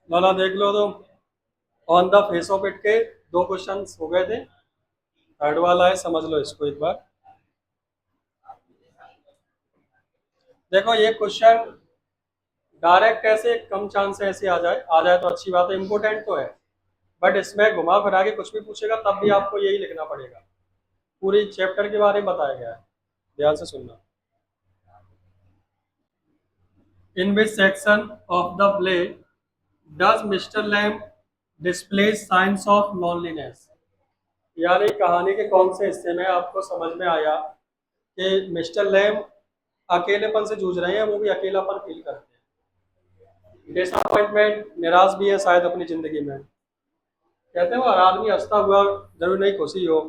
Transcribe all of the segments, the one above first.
लाला देख लो तो on the face of it के दो क्वेश्चन हो गए थे। थर्ड वाला है, समझ लो इसको एक बार। देखो ये क्वेश्चन डायरेक्ट ऐसे कम चांस है ऐसे आ जाए तो अच्छी बात है, इम्पोर्टेंट तो है। बट इसमें घुमा फिरा के कुछ भी पूछेगा तब भी आपको यही लिखना पड़ेगा। पूरी चैप्टर के बारे में बताया गया है, ध्यान से सुनना। In which section of the play does Mr Lamb display signs of loneliness. यानी कहानी के कौन से हिस्से में आपको समझ में आया कि मिस्टर लैम अकेलेपन से जूझ रहे हैं, वो भी अकेलापन फील करते हैं, डिसअपॉइंटमेंट, निराश भी है शायद अपनी जिंदगी में। कहते हैं वो हर आदमी हंसता हुआ जरूर नहीं खुशी हो।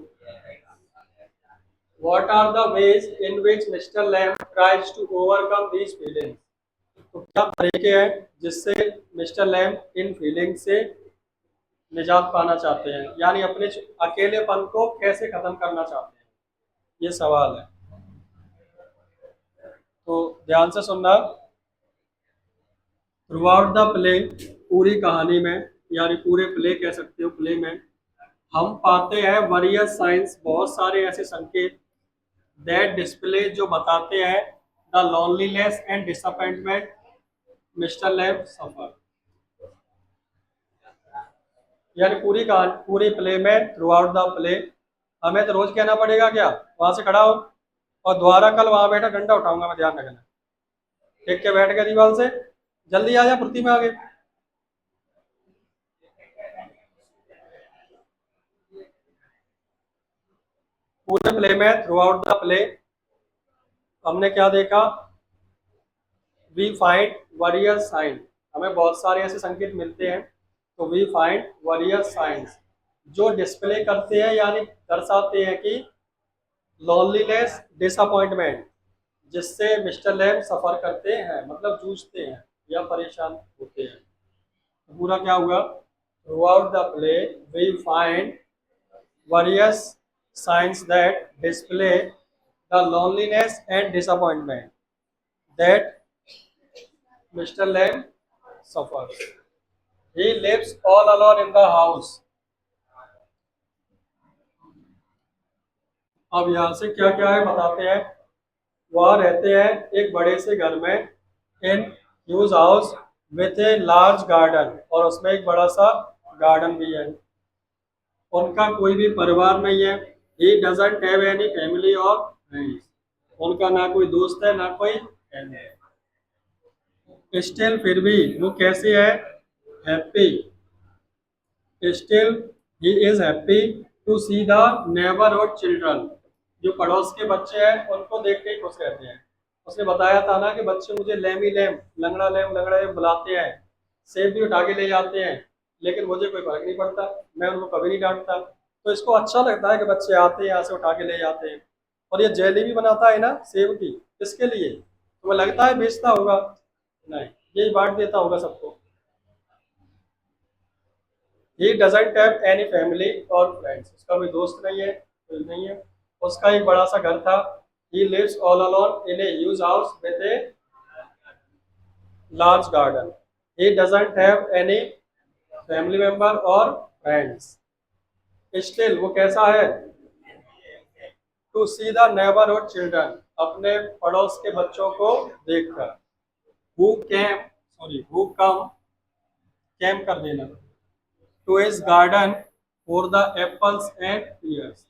What are the ways in which Mr. Lamb tries to overcome these feelings? तो क्या तरीके हैं जिससे मिस्टर लैम्ब इन फीलिंग से निजात पाना चाहते हैं, यानी अपने अकेलेपन को कैसे खत्म करना चाहते हैं, ये सवाल है। तो ध्यान से सुनना। थ्रू आउट द प्ले, पूरी कहानी में यानी पूरे प्ले कह सकते हो, प्ले में हम पाते हैं वरियस साइंस, बहुत सारे ऐसे संकेत, दैट डिस्प्ले जो बताते हैं the loneliness and disappointment Mr Lamb suffer. यानी पूरी कहानी पूरी प्ले में थ्रू आउट द प्ले हमें तो रोज कहना पड़ेगा क्या, वहां से खड़ा हो और दोबारा कल वहां बैठा डंडा उठाऊंगा मैं, ध्यान रखना। टेक के बैठ गया दीवार से, जल्दी आ जा फुर्ती में आगे। पूरे प्ले में थ्रू आउट द प्ले हमने क्या देखा, वी फाइंड वरियर साइन, हमें बहुत सारे ऐसे संकेत मिलते हैं। तो वी फाइंड वरियर साइंस जो डिस्प्ले करते हैं यानी दर्शाते हैं कि लॉनलीनेस, डिसअपॉइंटमेंट, जिससे मिस्टर लैम्ब सफर करते हैं, मतलब जूझते हैं या परेशान होते हैं। तो पूरा क्या हुआ, throughout the play we find various signs that display the loneliness and disappointment that Mr. Lamb suffers. He lives all alone in the house. अब यहाँ से क्या क्या है बताते हैं। वह रहते हैं एक बड़े से घर में, in huge house with a large garden, और उसमें एक बड़ा सा गार्डन भी है। उनका कोई भी परिवार नहीं है। He doesn't have any family और फ्रेंड्स, उनका ना कोई दोस्त है ना कोई फैमिली है। स्टिल फिर भी वो कैसे है, happy, still he is happy to see the neighbourhood children, जो पड़ोस के बच्चे हैं उनको देख के ही खुश रहते हैं। उसने बताया था ना कि बच्चे मुझे लैमी लैम, लंगड़ा लैम बुलाते हैं, सेब भी उठा के ले जाते हैं, लेकिन मुझे कोई फर्क नहीं पड़ता, मैं उनको कभी नहीं डांटता। तो इसको अच्छा लगता है कि बच्चे आते हैं यहाँ से उठा के ले जाते हैं। और ये जेली भी बनाता है ना सेब की, किसके लिए, तुम्हें लगता है बेचता होगा, नहीं, यही बांट देता होगा सबको। ही डजेंट हैव एनी फैमिली और फ्रेंड्स, उसका कोई दोस्त नहीं है, कोई नहीं है। उसका एक बड़ा सा घर था। He lives all alone in a huge house with a large garden. He doesn't have any family member और फ्रेंड्स। स्टिल वो कैसा है, to see the neighbourhood children, अपने पड़ोस के बच्चों को देखकर। Who came, sorry who come, came कर देना, to his garden for the apples and pears,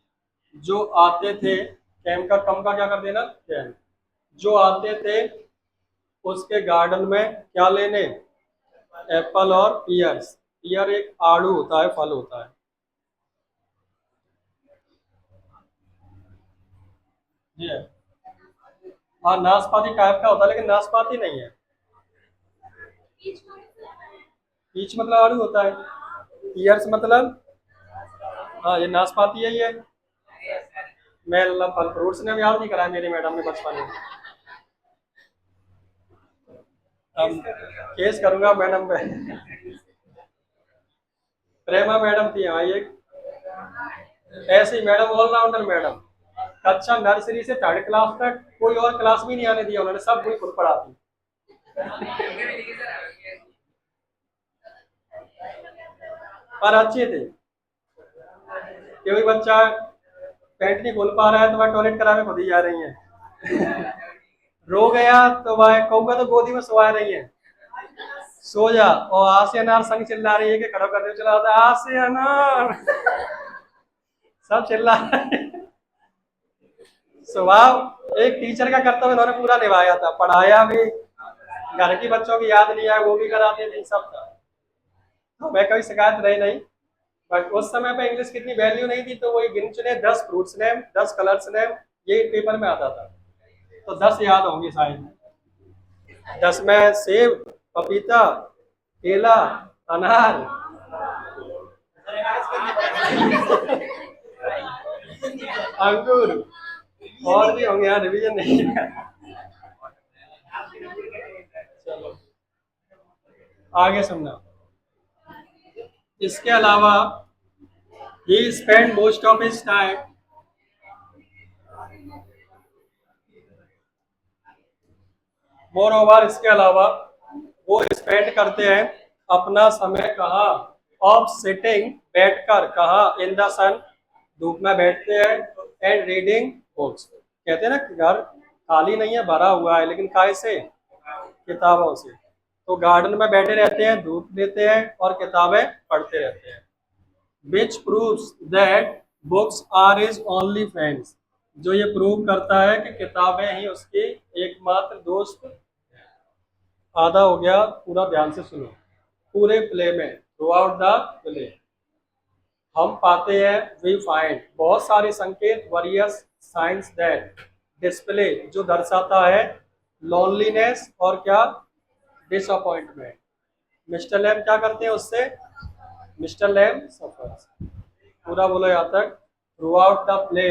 जो आते थे, कैम का कम का क्या कर देना, कैम, जो आते थे उसके गार्डन में क्या लेने, एप्पल और पीयर्स। पीयर एक आड़ू होता है, फल होता है। जी है। हाँ नाशपाती टाइप का होता है लेकिन नाशपाती नहीं है। पीच मतलब आड़ू होता है, पीयर्स मतलब, हाँ ये नाशपाती है ये। मैं फल फ्रूट्स ने याद नहीं कराया मेरी मैडम ने बचपन में। अब केस करूंगा मैडम पे। प्रेमा मैडम थी हाँ एक, ऐसी मैडम ऑलराउंडर मैडम। कक्षा नर्सरी से थर्ड क्लास तक कोई और क्लास भी नहीं आने दिया उन्होंने, सब कोई खुद पढ़ाती। पर अच्छे थे। कोई बच्चा पेट नहीं खोल पा रहा है तो वह टॉयलेट कराने खुद ही जा रही है। रो गया तो वह कहूँगा तो गोदी में सोया रही है, सो जा। और आ से अनार संग चिल्ला रही है कि खड़ा करते चला आता आ से अनार। सब चिल्ला रहे हैं। स्वभाव एक टीचर का कर्तव्य उन्होंने पूरा निभाया था, पढ़ाया भी, घर की बच्चों की याद नहीं आए वो भी कराते थे, सब था। तो मैं कभी शिकायत रही नहीं। बट उस समय पे इंग्लिश की इतनी वैल्यू नहीं थी, तो वही गिन चुने 10 फ्रूट्स नेम, 10 कलर्स नेम, ये पेपर में आता था। तो 10 याद होंगे शायद। 10 में सेब, पपीता, केला, अनार, अंगूर, और भी होंगे यार, रिवीजन नहीं है। चलो आगे सुनना। इसके अलावा he spent most of his time मोर इसके अलावा वो स्पेंड करते हैं अपना समय कहाँ, ऑफ सिटिंग बैठकर, कहाँ, इन द सन, धूप में बैठते हैं, एंड रीडिंग बुक्स। कहते हैं ना कि घर खाली नहीं है, भरा हुआ है, लेकिन काय से, किताबों से। तो गार्डन में बैठे रहते हैं, धूप लेते हैं और किताबें पढ़ते रहते हैं। Which proves that books are his only friends, जो ये प्रूव करता है कि किताबें ही उसकी एकमात्र दोस्त। आधा हो गया, पूरा ध्यान से सुनो। पूरे प्ले में, थ्रू आउट द प्ले, हम पाते हैं, वी फाइंड, बहुत सारे संकेत, वरियस साइंस दैट डिस्प्ले, जो दर्शाता है लोनलीनेस और क्या, डिसअपॉइंटमेंट। मिस्टर लैम क्या करते हैं उससे, मिस्टर लैम सफर्स। पूरा बोलो यहाँ तक। Throughout the play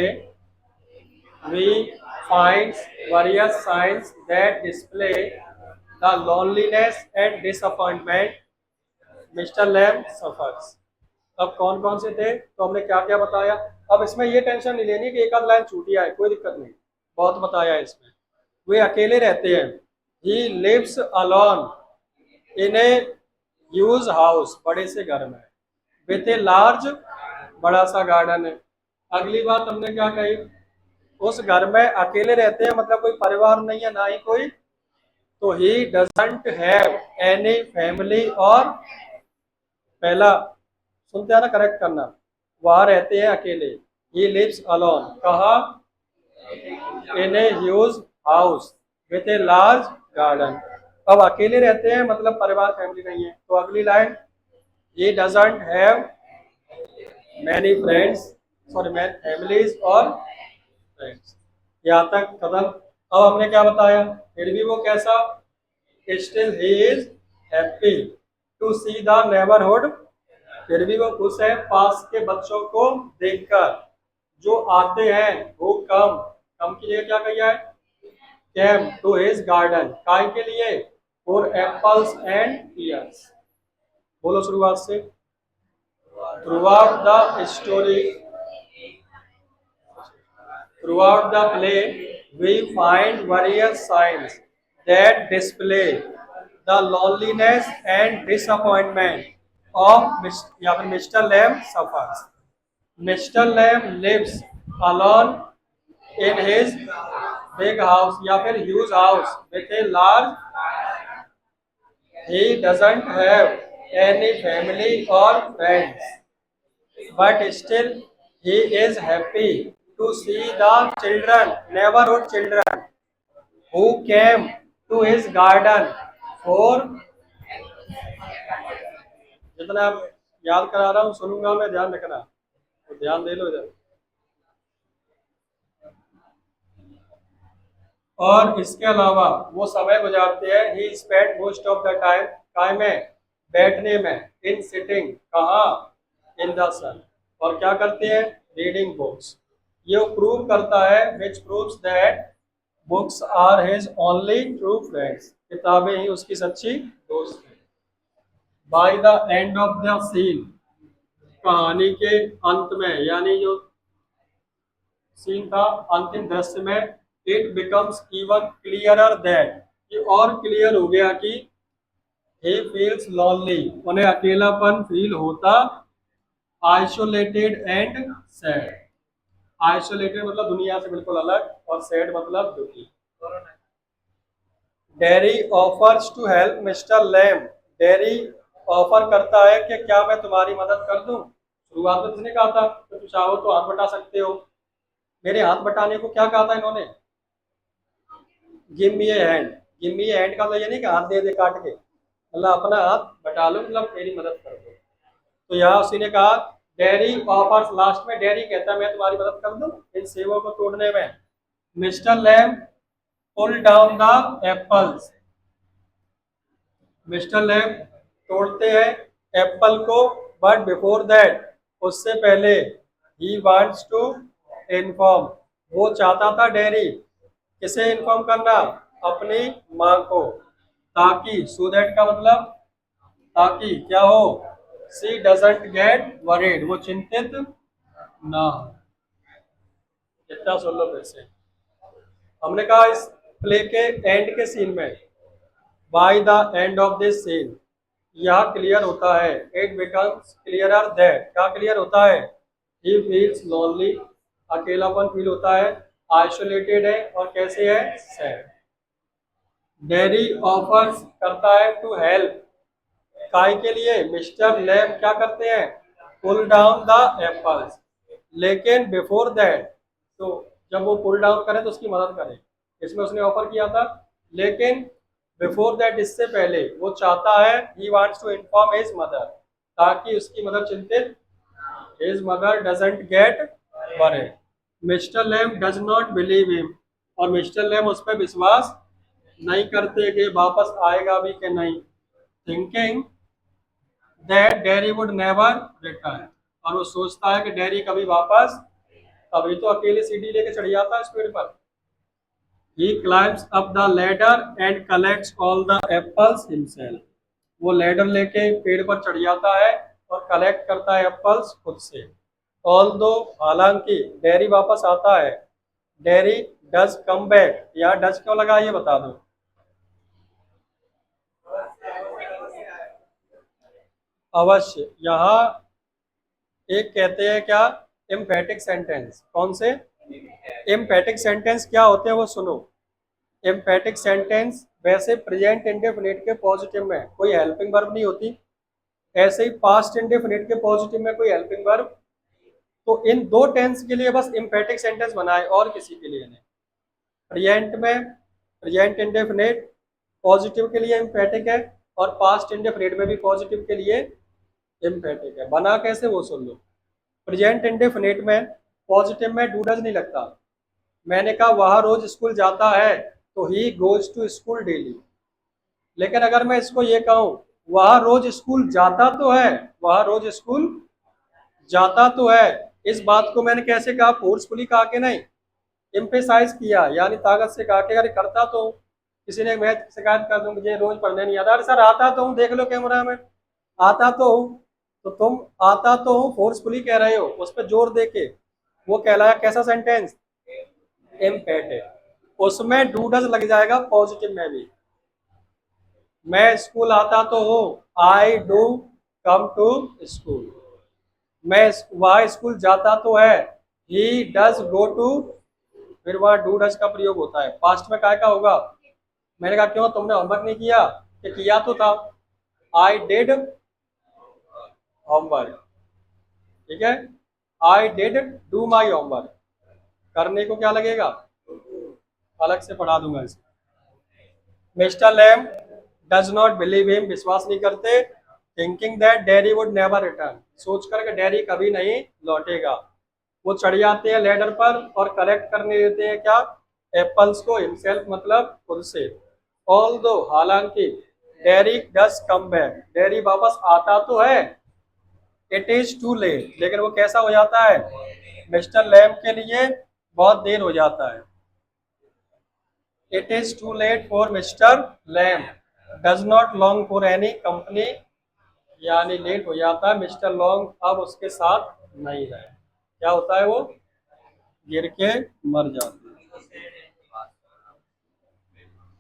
we find various signs that display the loneliness and disappointment mister Lam suffers. अब कौन कौन से थे, तो हमने क्या क्या बताया। अब इसमें ये टेंशन नहीं लेनी कि एक आध लाइन छूटी आए, कोई दिक्कत नहीं, बहुत बताया है इसमें। वे अकेले रहते हैं, he lives alone in a huge house, बड़े से घर में, विथ ए लार्ज, बड़ा सा गार्डन है। अगली बात हमने क्या कही, उस घर में अकेले रहते हैं, मतलब कोई परिवार नहीं है, ना ही कोई, तो he doesn't have any family, और पहला सुनते हैं ना, करेक्ट करना, वहां रहते हैं अकेले, ही लिव्स अलोन, कहा, in a huge house with a large garden. अब अकेले रहते हैं मतलब परिवार, फैमिली नहीं है। तो अगली line, he doesn't have many friends, sorry many families और फ्रेंड्स। यहाँ तक खत्म। अब हमने क्या बताया, फिर भी वो कैसा, still he is happy to see the neighbourhood, फिर भी वो खुश है पास के बच्चों को देखकर, जो आते हैं, वो कम, कम के लिए क्या किया है, कैम टू हिज गार्डन, काय के लिए, फॉर एप्पल्स एंड पियर्स। बोलो शुरुआत से। Throughout the story, throughout the play we find various signs that display the loneliness and disappointment of Mr. Lamb suffers. Mr. Lamb lives alone in his big house या फिर huge house with a large, he doesn't have any family or friends, but still he is happy to see the children, neighborhood children, who came to his garden for, जितना याद करा रहा हूँ सुनूंगा मैं, ध्यान रखना, तो ध्यान दे लो इधर। और इसके अलावा वो समय गुजारते हैं, he spend most of the time, काय में, बैठने में, इन सिटिंग, कहाँ, इन द सन, और क्या करते हैं, रीडिंग बुक्स। ये प्रूव करता है, which proves that books are his only true friends, किताबें ही उसकी सच्ची दोस्त हैं। By the end of the scene, कहानी के अंत में, यानी जो सीन था, अंतिम दृश्य में, it becomes even clearer that, ये और क्लियर हो गया कि he feels lonely, उन्हें अकेलापन फील होता आइसोलेटेड एंड सैड। आइसोलेटेड मतलब दुनिया से बिल्कुल अलग, और सैड मतलब दुखी। Derry offers to help mister Lam. Derry offer करता है कि क्या मैं तुम्हारी मदद कर दूं। शुरुआत में किसने कहा था कि तुम चाहो तो हाथ बटा सकते हो। मेरे हाथ बटाने को क्या कहा था इन्होंने? गिव मी ए हैंड। गिव मी ए हैंड का तो ये नहीं कि हाथ दे दे काट के, मतलब अपना हाथ बटा लो, मतलब मेरी मदद कर दो। तो यहाँ उसी ने कहा डेरी ऑफर्स, लास्ट में डेरी कहता है मैं तुम्हारी मदद कर दूं इन सेबों को तोड़ने में। Mister Lam pull down the apples. Mister Lam तोड़ते हैं एप्पल को, बट बिफोर दैट, उससे पहले, ही वांट्स टू इन्फॉर्म, वो चाहता था डेरी किसे इन्फॉर्म करना, अपनी माँ को, ताकि, सो दैट का मतलब ताकि क्या हो, सी डजंट गेट वरीड, वो चिंतित ना हो। इतना सुन लो फिर से। हमने कहा इस प्ले के एंड के सीन में, by the end of this scene, यह क्लियर होता है, इट बिकम्स क्लियरर दैट, क्या क्लियर होता है, ही फील्स लोनली, अकेलापन फील होता है, आइसोलेटेड है, और कैसे है, सैड। डेरी ऑफर्स करता है टू हेल्प, काय के लिए, मिस्टर लैम क्या करते हैं, पुल डाउन द एप्पल्स, लेकिन बिफोर दैट, तो जब वो पुल डाउन करे तो उसकी मदद करे, इसमें उसने ऑफर किया था। लेकिन बिफोर दैट, इससे पहले, वो चाहता है, he wants to inform his mother, ताकि उसकी मदर चिंतित, his mother doesn't get worried. Mister Lam does not believe him, और मिस्टर लैम उस पर विश्वास नहीं करते कि वापस आएगा भी कि नहीं, thinking that Derry would never return, और वो सोचता है कि डेरी कभी वापस, तभी तो अकेले सीढ़ी लेके चढ़ जाता है इस पेड़ पर। He climbs up the ladder and collects all the apples himself. वो लैडर लेके पेड़ पर चढ़ जाता है और कलेक्ट करता है एप्पल्स खुद से। ऑल्दो, हालांकि, डेरी वापस आता है, डेरी डज कम बैक, यहाँ डज क्यों लगा ये बता दो। अवश्य, यहाँ एक कहते हैं क्या, एम्फेटिक सेंटेंस। कौन से एम्फेटिक सेंटेंस क्या होते हैं वो सुनो। एम्फेटिक सेंटेंस वैसे प्रेजेंट इंडेफिनिट के पॉजिटिव में कोई हेल्पिंग वर्ब नहीं होती, ऐसे ही पास्ट इंडेफिनिट के पॉजिटिव में कोई हेल्पिंग वर्ब, तो इन दो टेंस के लिए बस एम्फेटिक सेंटेंस बनाए, और किसी के लिए नहीं। प्रेजेंट में प्रेजेंट इंडेफिनिट पॉजिटिव के लिए एम्फेटिक है, और पास्ट इंडेफिनिट में भी पॉजिटिव के लिए एम्फेटिक है। बना कैसे वो सुन लो। प्रेजेंट इंडेफिनिट में पॉजिटिव में डू डज नहीं लगता। मैंने कहा वह रोज स्कूल जाता है, तो he goes to school daily. लेकिन अगर मैं इसको ये कहूं, वह रोज स्कूल जाता तो है, वह रोज स्कूल जाता तो है, इस बात को मैंने कैसे कहा, फोर्सफुली कहा कि नहीं, एम्फेसाइज किया, यानी ताकत से कहा कि अरे करता तो हूं। किसी ने मैं शिकायत कर दूं मुझे रोज पढ़ने नहीं आता, अरे सर आता तो हूँ, देख लो कैमरा में, आता तो हूँ। तो तुम आता तो हूँ फोर्सफुली कह रहे हो, उस पर जोर दे के, वो कहलाया कैसा सेंटेंस, एम्फेटिक। उसमें डू डज लग जाएगा पॉजिटिव में भी। मैं स्कूल आता तो हूँ, I do come to school. मैं वह स्कूल जाता तो है, ही डज गो टू, फिर वह डू डज का प्रयोग होता है। पास्ट में काय का होगा, मैंने कहा क्यों तुमने होमवर्क नहीं किया, कि किया तो था, आई डिड होमवर्क, ठीक है, I did do my homework, करने को क्या लगेगा, अलग से पढ़ा दूंगा इसे। Mister Lam does not believe him, विश्वास नहीं करते, thinking that Derry would never return, सोचकर कि डेरी कभी नहीं लौटेगा। वो चढ़ जाते हैं लेडर पर और कलेक्ट करने देते हैं क्या, एप्पल्स को, हिमसेल्फ मतलब खुद से। ऑल दो, हालांकि, dairy does come back, dairy वापस आता तो है, इट इज टू लेट, लेकिन वो कैसा हो जाता है, मिस्टर लैम के लिए बहुत देर हो जाता है। It is too late for mister Lam, does not long for any company, यानी लेट हो जाता है, मिस्टर लॉन्ग अब उसके साथ नहीं रहे, क्या होता है, वो गिर के मर जाते हैं।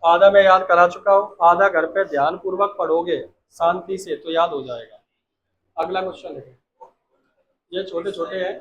आधा मैं याद करा चुका हूँ, आधा घर पे ध्यान पूर्वक पढ़ोगे शांति से तो याद हो जाएगा। अगला क्वेश्चन है। ये छोटे छोटे हैं।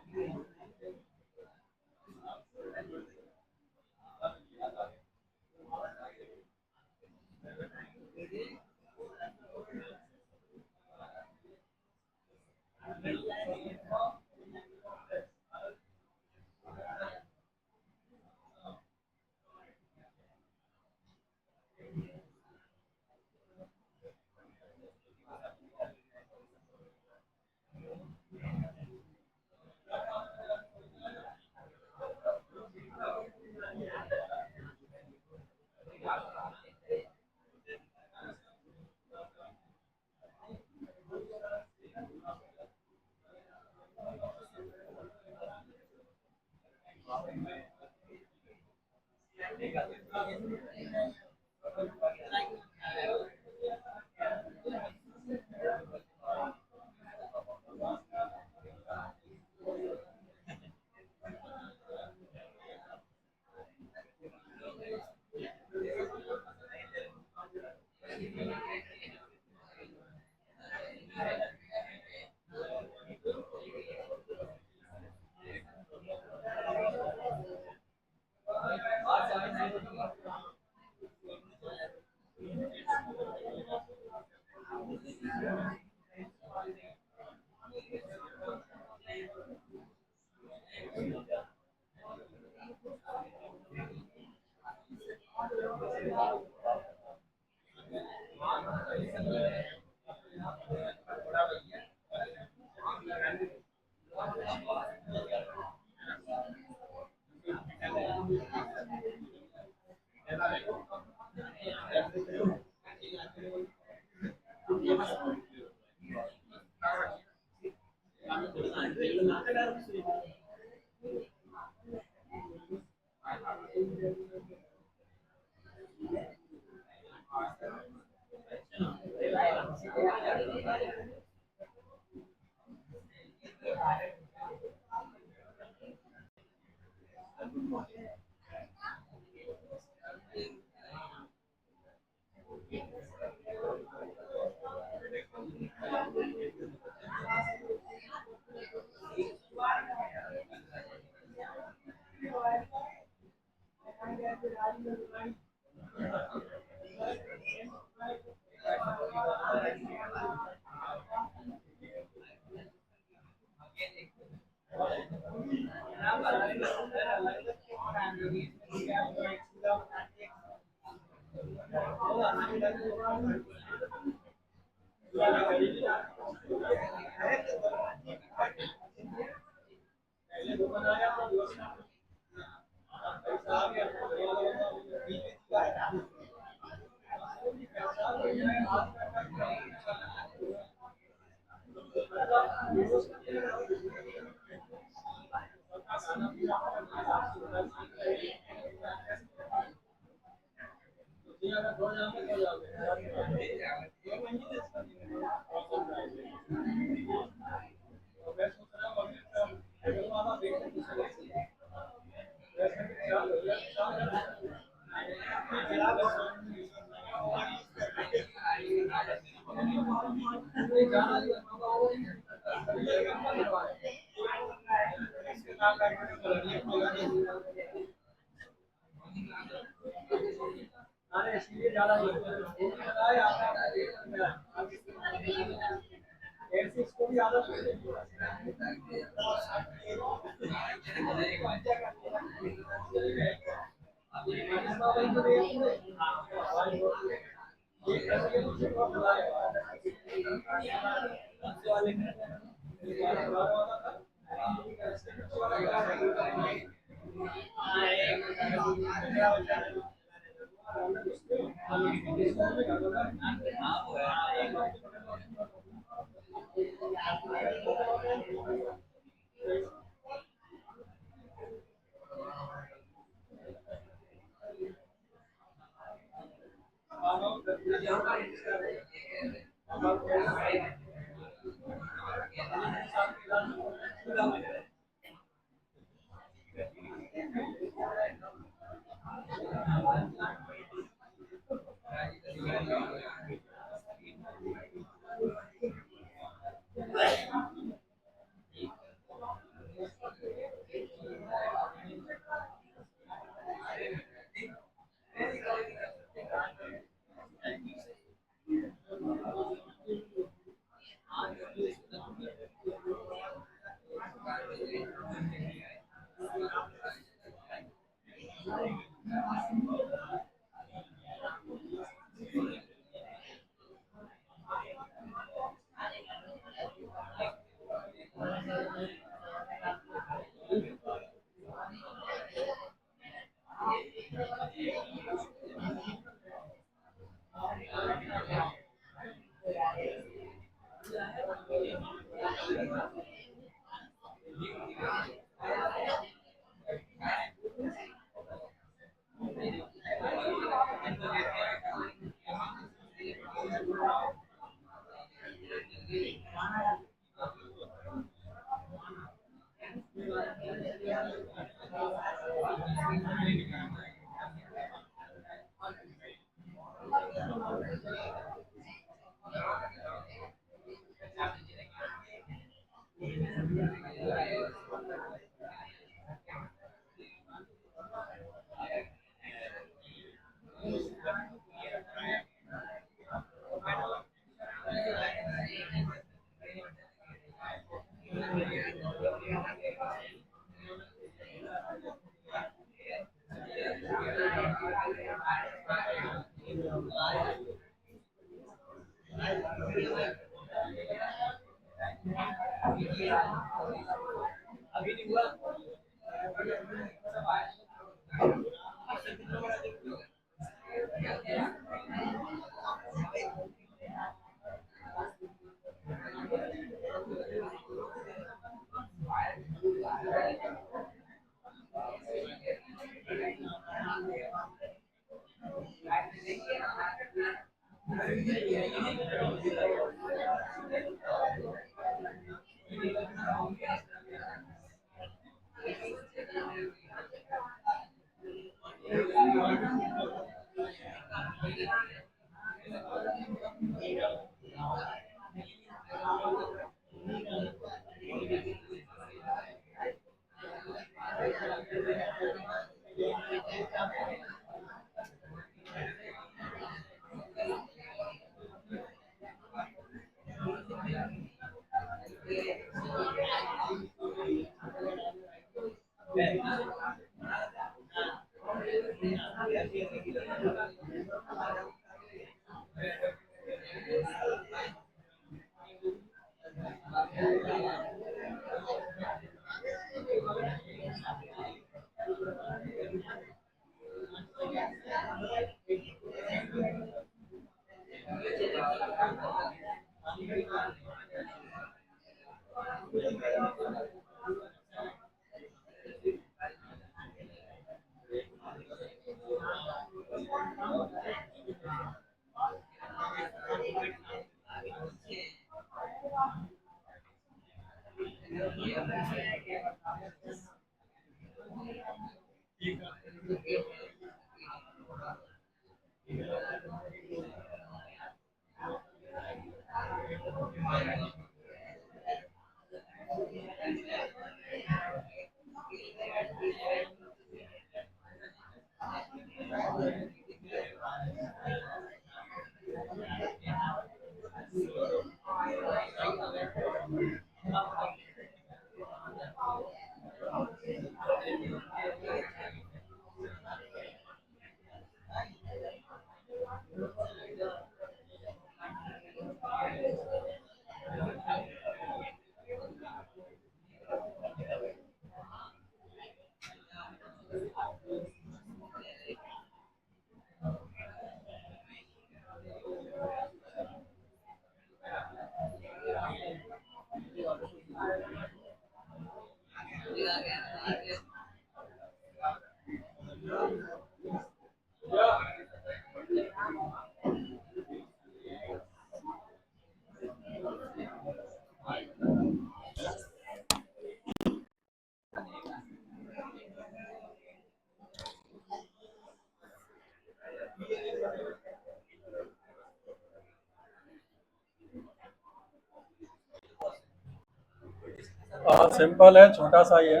सिंपल है, छोटा सा ही है।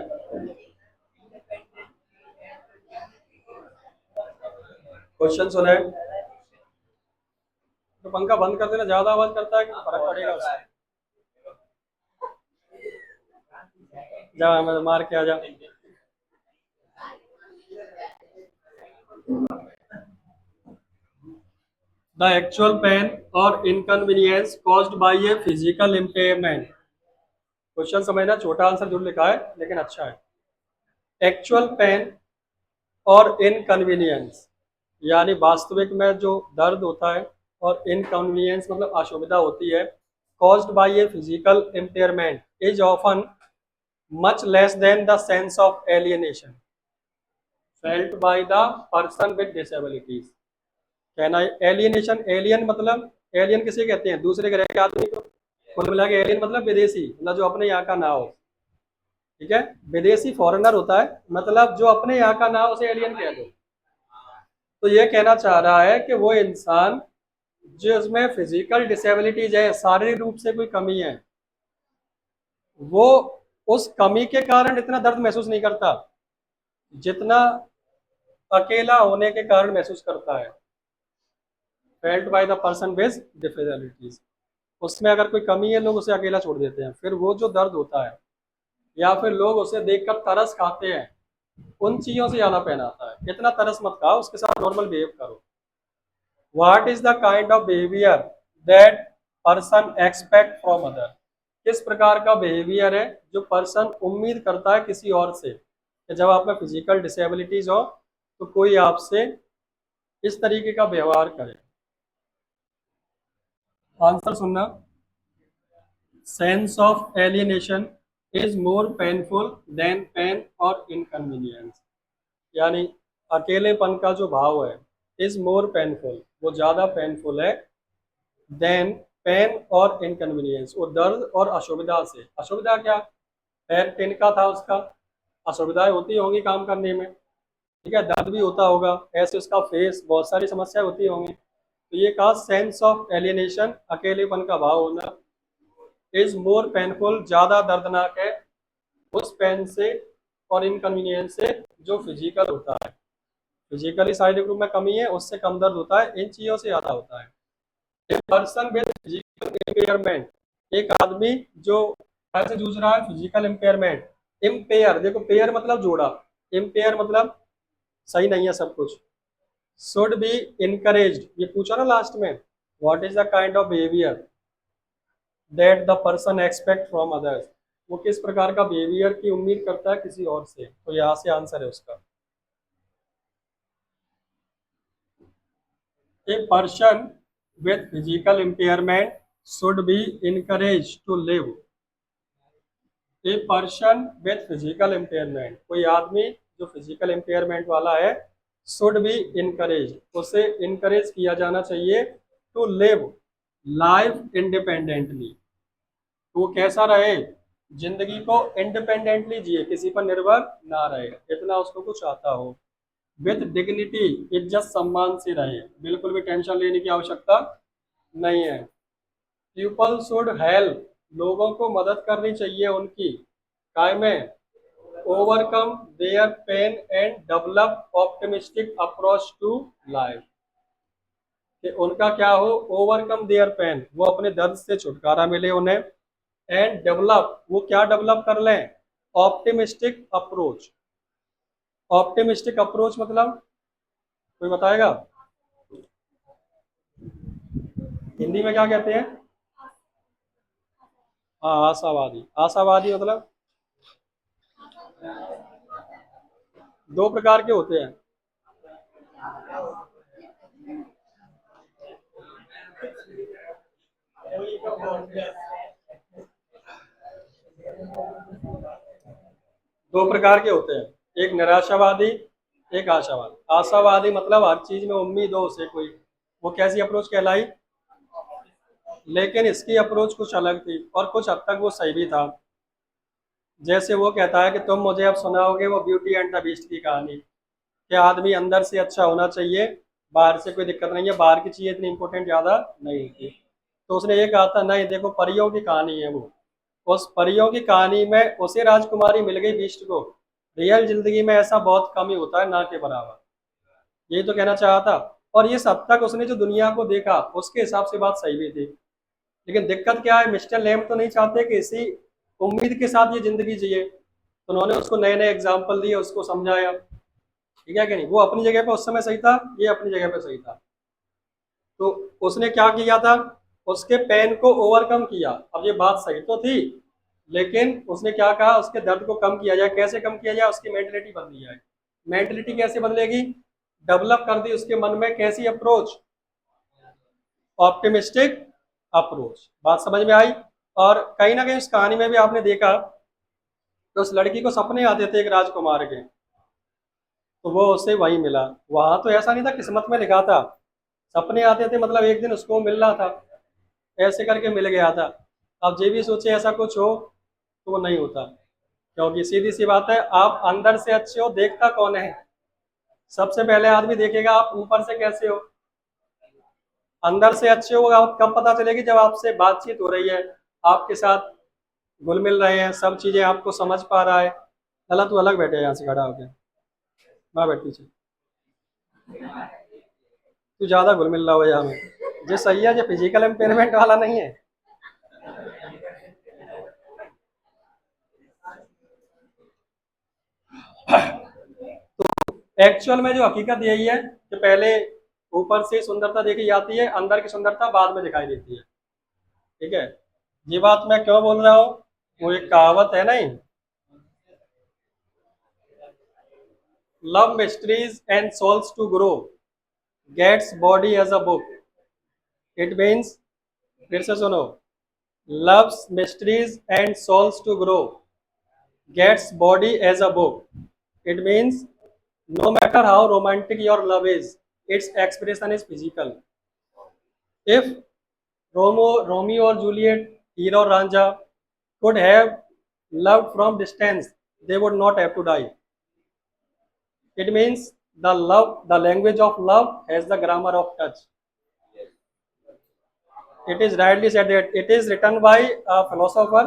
क्वेश्चन सुने। तो पंखा बंद कर देना, ज्यादा आवाज करता है कि फर्क पड़ेगा उससे। जा मैं मार के आ जा। द एक्चुअल पेन और inconvenience caused by a physical impairment. Question समझना, छोटा आंसर जरूर लिखा है लेकिन अच्छा है। एक्चुअल पेन और इनकन्वीनियंस यानी वास्तविक में जो दर्द होता है, और इनकन्वीनियंस मतलब असुविधा होती है, caused by a physical impairment is often much less than the sense of alienation felt by the person with disabilities. कहना है एलियनेशन, एलियन मतलब, एलियन किसे कहते हैं? दूसरे ग्रह के आदमी को। कुल मिला के एलियन मतलब विदेशी, मतलब जो अपने यहाँ का ना हो। ठीक है, विदेशी फॉरेनर होता है, मतलब जो अपने यहाँ का ना हो उसे एलियन कह दो। तो ये कहना चाह रहा है कि वो इंसान जिसमें फिजिकल डिसेबिलिटीज है, शारीरिक रूप से कोई कमी है, वो उस कमी के कारण इतना दर्द महसूस नहीं करता जितना अकेला होने के कारण महसूस करता है। Felt by the person with disabilities, उसमें अगर कोई कमी है लोग उसे अकेला छोड़ देते हैं, फिर वो जो दर्द होता है या फिर लोग उसे देखकर तरस खाते हैं, उन चीजों से ज्यादा पेन आता है। इतना तरस मत खाओ, उसके साथ नॉर्मल बिहेव करो। What is the kind of behaviour that person expect from other. किस प्रकार का बिहेवियर है जो पर्सन उम्मीद करता है किसी और से, कि जब आप में फिजिकल डिसेबिलिटीज हो तो कोई आपसे इस तरीके का व्यवहार करे। आंसर सुनना। Sense of alienation is more painful than pain और इनकन्वीनियंस, यानी अकेलेपन का जो भाव है, इज मोर पेनफुल, वो ज़्यादा पेनफुल है, देन पेन और इनकन्वीनियंस, वो दर्द और असुविधा से। असुविधा क्या? पैर तिनका था उसका, असुविधाएं होती होंगी काम करने में, ठीक है, दर्द भी होता होगा, ऐसे उसका फेस, बहुत सारी समस्याएं होती होंगी। तो ये कहा सेंस ऑफ एलियनेशन, अकेलेपन का भाव होना, इज मोर पेनफुल, ज़्यादा दर्दनाक है उस पेन से और इनकन्वीनियंस से जो फिजिकल होता है। फिजिकली शारीरिक रूप में कमी है उससे कम दर्द होता है, इन चीज़ों से ज़्यादा होता है। एक पर्सन विद फिजिकल इम्पेयरमेंट, एक आदमी जो से जूझ रहा है फिजिकल इम्पेयरमेंट। इम्पेयर, देखो पेयर मतलब जोड़ा, इम्पेयर मतलब सही नहीं है सब कुछ। शुड बी इनकरेज्ड, ये पूछा ना लास्ट में, what is the kind of behaviour that the person expect from others, वो किस प्रकार का बिहेवियर की उम्मीद करता है किसी और से, तो यहाँ से आंसर है उसका। A person with physical impairment should be encouraged to live। A person with physical impairment, कोई आदमी जो फिजिकल इम्पेयरमेंट वाला है, should be encouraged, उसे encourage किया जाना चाहिए, to live life independently, तो वो कैसा रहे? जिंदगी को इंडिपेंडेंटली जिए, किसी पर निर्भर ना रहे, इतना उसको कुछ आता हो। विथ डिग्निटी, इज्जत सम्मान से रहे, बिल्कुल भी टेंशन लेने की आवश्यकता नहीं है। पीपल शुड हेल्प, लोगों को मदद करनी चाहिए उनकी, काय में, overcome their pain and develop optimistic approach to life, कि उनका क्या हो, ओवरकम देयर पेन, वो अपने दर्द से छुटकारा मिले उन्हें, एंड डेवलप, वो क्या डेवलप कर लें, ऑप्टिमिस्टिक अप्रोच। ऑप्टिमिस्टिक अप्रोच मतलब कोई बताएगा? हिंदी में क्या कहते हैं? हाँ, आशावादी। आशावादी मतलब दो प्रकार के होते हैं। दो प्रकार के होते हैं, एक निराशावादी, एक आशावादी। आशावादी मतलब हर चीज में उम्मीद हो उसे कोई, वो कैसी अप्रोच कहलाई? लेकिन इसकी अप्रोच कुछ अलग थी और कुछ हद तक वो सही भी था। जैसे वो कहता है कि तुम मुझे अब सुनाओगे वो ब्यूटी एंड द बीस्ट की कहानी, कि आदमी अंदर से अच्छा होना चाहिए, बाहर से कोई दिक्कत नहीं है, बाहर की चीज़ें इतनी इंपॉर्टेंट ज़्यादा नहीं होती। तो उसने ये कहा था नहीं देखो परियों की कहानी है वो, उस परियों की कहानी में उसे राजकुमारी मिल गई बीस्ट को, रियल जिंदगी में ऐसा बहुत कम ही होता है, ना के बराबर। यही तो कहना चाहा था। और ये सब तक उसने जो दुनिया को देखा उसके हिसाब से बात सही भी थी। लेकिन दिक्कत क्या है, मिस्टर लैम तो नहीं चाहते कि इसी उम्मीद के साथ ये जिंदगी जिए, तो उन्होंने उसको नए नए एग्जाम्पल दिए, उसको समझाया। ठीक है कि नहीं, वो अपनी जगह पे उस समय सही था, ये अपनी जगह पे सही था। तो उसने क्या किया था, उसके पेन को ओवरकम किया। अब ये बात सही तो थी, लेकिन उसने क्या कहा, उसके दर्द को कम किया जाए। कैसे कम किया जाए, उसकी मेंटलिटी बदली जाए। मेंटलिटी कैसे बदलेगी, डेवलप कर दी उसके मन में कैसी अप्रोच, ऑप्टिमिस्टिक अप्रोच। बात समझ में आई। और कहीं ना कहीं उस कहानी में भी आपने देखा तो उस लड़की को सपने आते थे एक राजकुमार के, तो वो उसे वही मिला। वहां तो ऐसा नहीं था किस्मत में लिखा था, सपने आते थे मतलब एक दिन उसको मिल रहा था, ऐसे करके मिल गया था। अब जे भी सोचे ऐसा कुछ हो तो वो नहीं होता, क्योंकि सीधी सी बात है, आप अंदर से अच्छे हो देखता कौन है, सबसे पहले आदमी देखेगा आप ऊपर से कैसे हो। अंदर से अच्छे हो आप कब पता चलेगी, जब आपसे बातचीत हो रही है, आपके साथ घुल मिल रहे हैं, सब चीजें आपको समझ पा रहा है। चला तू अलग बैठे यहाँ से खड़ा होके, मैं बैठ पीछे, तू ज्यादा घुल मिल रहा हो यहाँ में, जो सही है जो फिजिकल एम्पेयरमेंट वाला नहीं है। एक्चुअल में जो हकीकत यही है कि पहले ऊपर से सुंदरता देखी जाती है, अंदर की सुंदरता बाद में दिखाई देती है। ठीक है, ये बात मैं क्यों बोल रहा हूँ, वो एक कहावत है नहीं, love mysteries and souls to grow gates body as a book. It means, फिर से सुनो, loves mysteries and souls to grow gates body as a book. It means, no matter how romantic your love is, its expression is physical. If Romeo or Juliet, Hero or Ranja could have loved from distance, they would not have to die. It means the language of love has the grammar of touch. It is rightly said that it is written by a philosopher.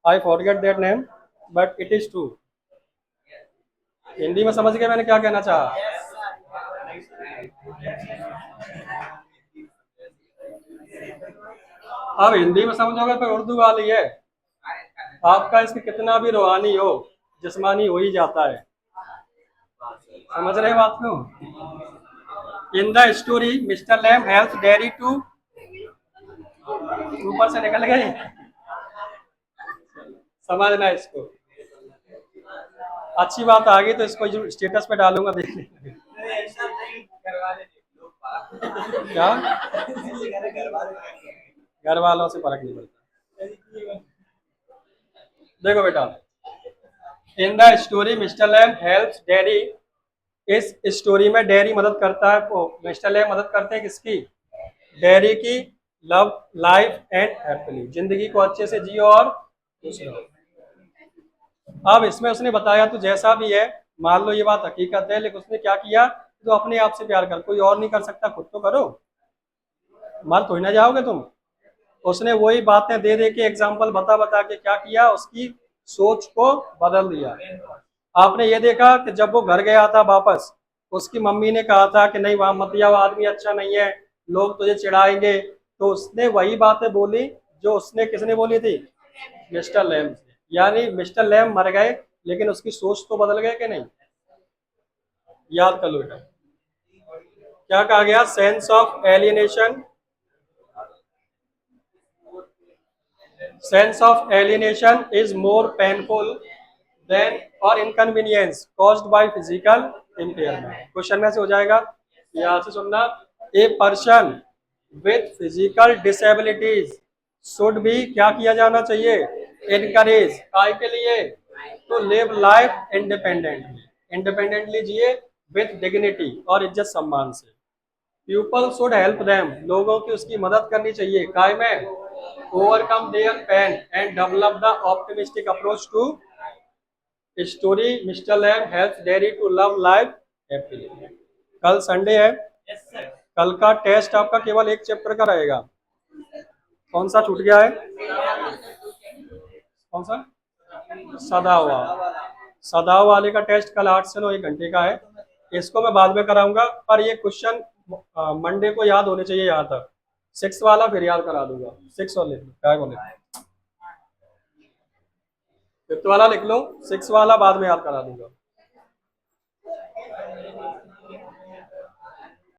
I forget that name, but it is true. Hindi में समझ गए मैंने क्या कहना चाहा। अब हिंदी में समझोगे तो उर्दू वाली है, आपका इसकी कितना भी रूहानी हो, जिस्मानी हो ही जाता है। समझ रहे बात को। In the story mister Lamb help Derry to, ऊपर से निकल गए, समझना इसको। अच्छी बात आ गई तो इसको स्टेटस पे डालूंगा, देख लेंगे क्या, घर वालों से फर्क नहीं पड़ता। देखो बेटा, in the story mister Lamb helps Derry, इस स्टोरी में डेरी मदद करता है, मिस्टर लैम मदद करते हैं किसकी, डेरी की, लव लाइफ एंड हैप्पीली, जिंदगी को अच्छे से जियो और खुश रहो। अब इसमें उसने बताया तो जैसा भी है, मान लो ये बात हकीकत है, लेकिन उसने क्या किया, तो अपने आप से प्यार कर, कोई और नहीं कर सकता, खुद तो करो, मर थोड़ी ना जाओगे तुम। उसने वही बातें दे दे के एग्जाम्पल बता बता के क्या किया, उसकी सोच को बदल दिया। आपने ये देखा कि जब वो घर गया था वापस, उसकी मम्मी ने कहा था कि नहीं वहां मत जाओ, आदमी अच्छा नहीं है, लोग तुझे चिढ़ाएंगे, तो उसने वही बातें बोली जो उसने किसने बोली थी, मिस्टर लैम से। यानी मिस्टर लैम मर गए, लेकिन उसकी सोच तो बदल गए कि नहीं, याद कर लो बेटा। क्या कहा गया, sense of alienation, sense of alienation is more painful than or inconvenience caused by physical impairment। Question में से हो जाएगा, यहाँ से सुनना, a person with physical disabilities should भी क्या किया जाना चाहिए, इनकरेज, काय के लिए, to live life independently, independently जिए, विथ डिग्निटी और इज्जत सम्मान से। पीपल शुड हेल्प देम, लोगों की उसकी मदद करनी चाहिए, काय में, overcome their pain and develop the optimistic approach to story mister Lamb help Derry to love life happily. कल संडे है, कल का टेस्ट आपका केवल एक चैप्टर का रहेगा। कौन सा छूट गया है? कौन सा? सदा हुआ। सदा हुआ वाले का टेस्ट कल 8 से 9 1 घंटे का है। इसको मैं बाद में कराऊंगा, पर ये क्वेश्चन मंडे को याद होने चाहिए यहाँ तक। 6 वाला फिर याद करा दूंगा। 6 और लिख लो, क्या बोले? 5th वाला लिख लो, 6 वाला बाद में याद करा दूंगा।